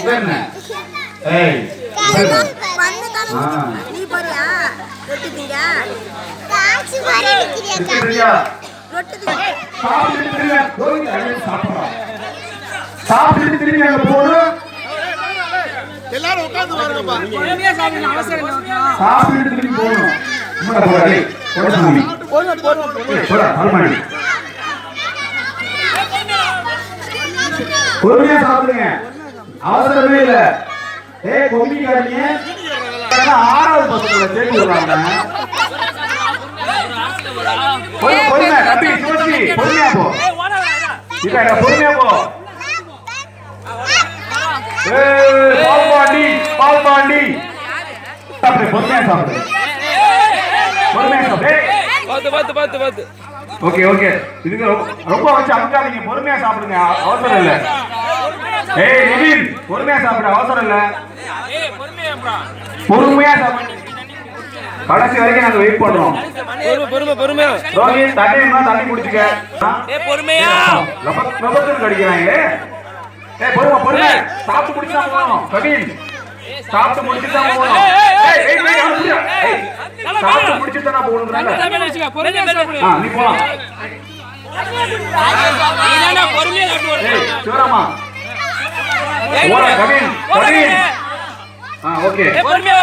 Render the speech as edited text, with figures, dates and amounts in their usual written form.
ஏய் நீ போறியா ரொட்டி திங்க காசு வர நிக்கிறியா ரொட்டி திங்க சாப்பிட்டு திரும்பி அங்க போறோம் எல்லாரும் உட்கார்ந்து வாருங்கப்பா. சாப்பிட்டு திரும்பி போறோம் பொறுமையா சாப்பிடுங்க, அவசரமே இல்ல. கொமிக்காதீங்க, ஆறாவது பசங்களை சேர்த்து விடுறாங்க. பொறுமை தம்பி, சிவஸ்ரீ பொறுமையா போ, பொறுமையா போ. பால்பாண்டி பால்பாண்டி சாப்பிடு, பொறுமையா சாப்பிடு, பொறுமையா சாப்பிடு. ஓகே ஓகே, இதுக்கு ரொம்ப வச்சு அமுக்காதீங்க, பொறுமையா சாப்பிடுங்க, அவசரம் இல்ல. ஏய் நிவின், பொறுமையா சாப்பிடு, அவசரம் இல்ல, பொறுமையா சாப்பிடு. கடைசி வரைக்கும் நாங்க வெயிட் பண்றோம். பொறுமையா ரோஹித் தண்ணி குடிச்சுக்க. பொறுமையா லபக்கு கடிக்கிறாங்க. பொறுமை பொறுமை, சாப்பிட்டு முடிச்சா போகணும். கவின் சாப்பிட்டு முடிச்சுட்டு தான் போகணும். சாப்பிட்டு முடிச்சுட்டு தான் போகணுங்கிறாங்க. நீ போலாம். சிவராமா கவின் கவின் ஓகே பொறுமையா